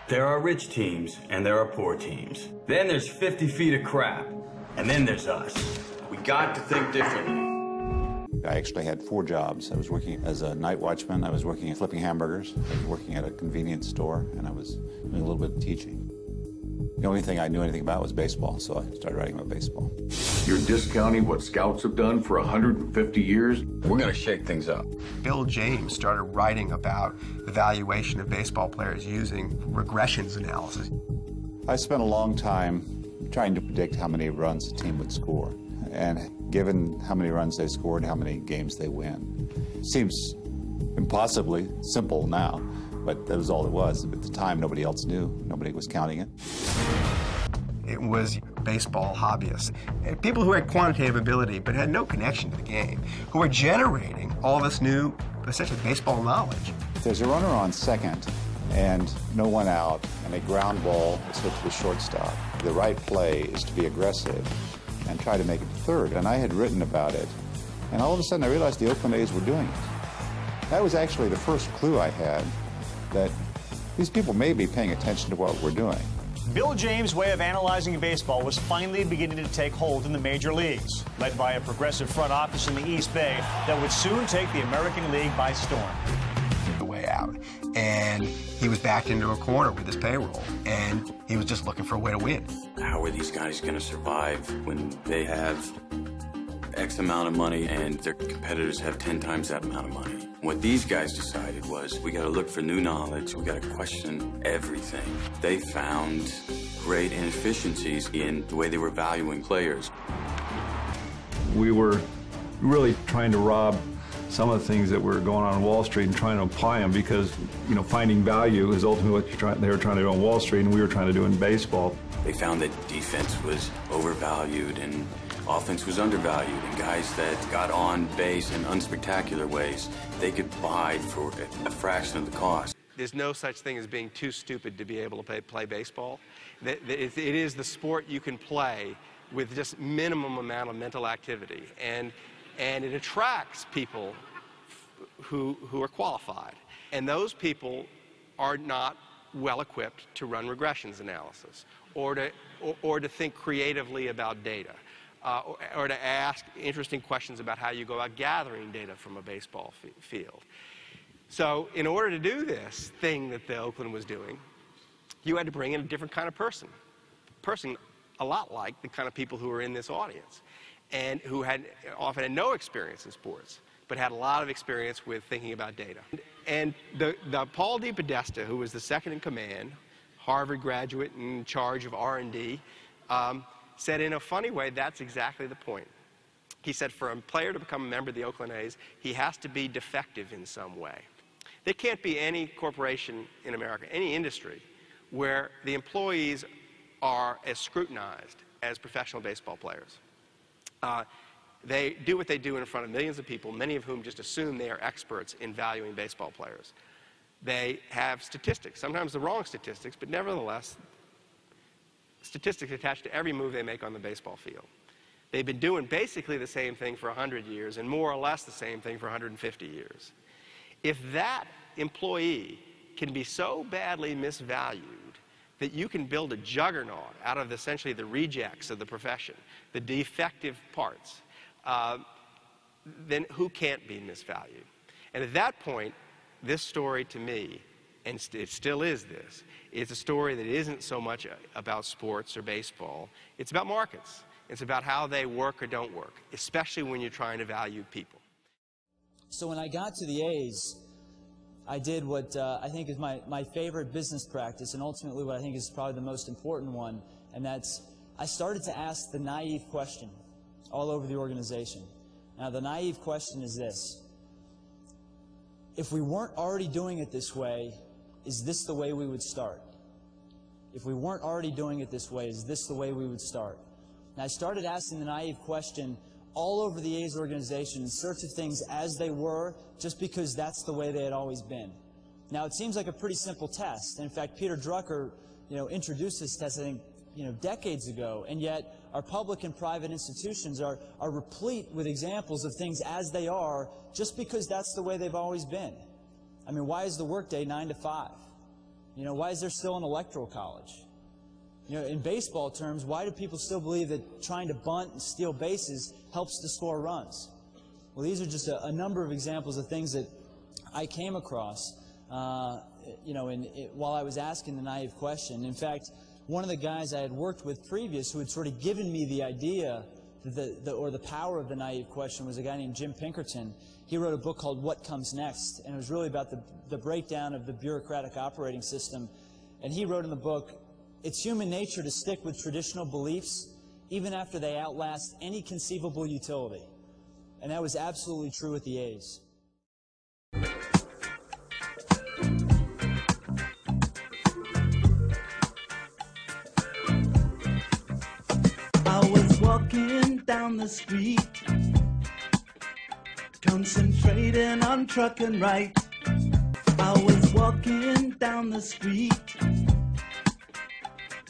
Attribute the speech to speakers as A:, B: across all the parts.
A: There are rich teams and there are poor teams. Then there's 50 feet of crap. And then there's us. We got to think differently.
B: I actually had 4 jobs. I was working as a night watchman, I was working at flipping hamburgers, I was working at a convenience store, and I was doing a little bit of teaching. The only thing I knew anything about was baseball, so I started writing about baseball.
C: You're discounting what scouts have done for 150 years?
A: We're going to shake things up.
D: Bill James started writing about the valuation of baseball players using regressions analysis.
B: I spent a long time trying to predict how many runs a team would score. And given how many runs they scored, how many games they win. Seems impossibly simple now, but that was all it was. At the time, nobody else knew. Nobody was counting it.
D: It was baseball hobbyists, people who had quantitative ability but had no connection to the game, who were generating all this new, essentially, baseball knowledge.
B: If there's a runner on second and no one out and a ground ball is hit to the shortstop, the right play is to be aggressive and try to make it third. And I had written about it, and all of a sudden I realized the Oakland A's were doing it. That was actually the first clue I had that these people may be paying attention to what we're doing.
E: Bill James' way of analyzing baseball was finally beginning to take hold in the major leagues, led by a progressive front office in the East Bay that would soon take the American League by storm.
D: The way out. And he was backed into a corner with his payroll, and he was just looking for a way to win.
A: How are these guys going to survive when they have X amount of money and their competitors have 10 times that amount of money? What these guys decided was, we got to look for new knowledge, we got to question everything. They found great inefficiencies in the way they were valuing players.
F: We were really trying to rob some of the things that were going on Wall Street and trying to apply them, because, you know, finding value is ultimately what they were trying to do on Wall Street and we were trying to do in baseball.
A: They found that defense was overvalued and offense was undervalued, and guys that got on base in unspectacular ways, they could buy for a fraction of the cost.
D: There's no such thing as being too stupid to be able to play baseball. It is the sport you can play with just minimum amount of mental activity, and it attracts people who are qualified. And those people are not well equipped to run regressions analysis or to think creatively about data. Or to ask interesting questions about how you go about gathering data from a baseball field. So in order to do this thing that the Oakland was doing, you had to bring in a different kind of person a lot like the kind of people who were in this audience, and who often had no experience in sports, but had a lot of experience with thinking about data. And the Paul DePodesta, who was the second in command, Harvard graduate in charge of R&D, said in a funny way, that's exactly the point. He said for a player to become a member of the Oakland A's, he has to be defective in some way. There can't be any corporation in America, any industry, where the employees are as scrutinized as professional baseball players. They do what they do in front of millions of people, many of whom just assume they are experts in valuing baseball players. They have statistics, sometimes the wrong statistics, but nevertheless, statistics attached to every move they make on the baseball field. They've been doing basically the same thing for 100 years and more or less the same thing for 150 years. If that employee can be so badly misvalued that you can build a juggernaut out of essentially the rejects of the profession, the defective parts, then who can't be misvalued? And at that point, this story to me, and it still is this, it's a story that isn't so much about sports or baseball. It's about markets. It's about how they work or don't work, especially when you're trying to value people.
G: So when I got to the A's, I did what I think is my favorite business practice, and ultimately what I think is probably the most important one, and that's I started to ask the naive question all over the organization. Now, the naive question is this: if we weren't already doing it this way, is this the way we would start? If we weren't already doing it this way, is this the way we would start? And I started asking the naive question all over the A's organization in search of things as they were, just because that's the way they had always been. Now, it seems like a pretty simple test. And in fact, Peter Drucker, introduced this test, I think, decades ago, and yet our public and private institutions are replete with examples of things as they are just because that's the way they've always been. I mean, why is the workday 9 to 5? Why is there still an electoral college? In baseball terms, why do people still believe that trying to bunt and steal bases helps to score runs? Well, these are just a number of examples of things that I came across, while I was asking the naive question. In fact, one of the guys I had worked with previous who had sort of given me the idea or the power of the naive question was a guy named Jim Pinkerton. He wrote a book called What Comes Next, and it was really about the breakdown of the bureaucratic operating system. And he wrote in the book, "It's human nature to stick with traditional beliefs even after they outlast any conceivable utility." And that was absolutely true with the A's.
H: I was walking down the street, concentrating on trucking right. I was walking down the street,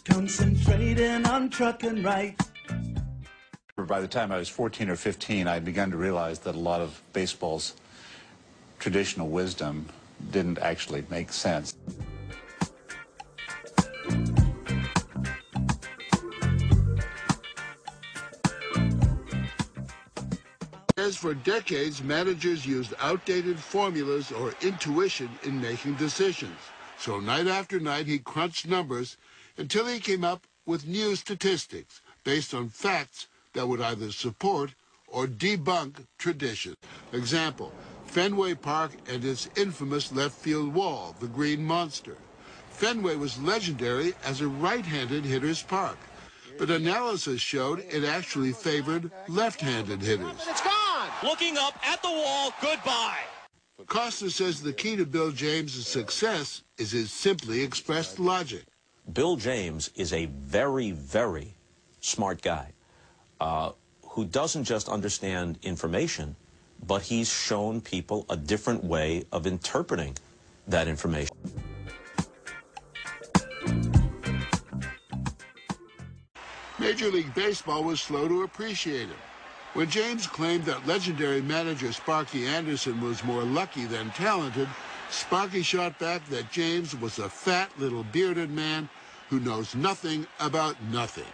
H: concentrating on trucking right.
B: By the time I was 14 or 15, I had begun to realize that a lot of baseball's traditional wisdom didn't actually make sense.
I: As for decades, managers used outdated formulas or intuition in making decisions. So night after night, he crunched numbers until he came up with new statistics based on facts that would either support or debunk tradition. Example, Fenway Park and its infamous left field wall, the Green Monster. Fenway was legendary as a right-handed hitter's park, but analysis showed it actually favored left-handed hitters.
J: It's gone! Looking up at the wall, goodbye!
I: Costa says the key to Bill James' success is his simply expressed logic.
K: Bill James is a very, very smart guy who doesn't just understand information, but he's shown people a different way of interpreting that information.
I: Major League Baseball was slow to appreciate him. When James claimed that legendary manager Sparky Anderson was more lucky than talented, Sparky shot back that James was a fat little bearded man who knows nothing about nothing.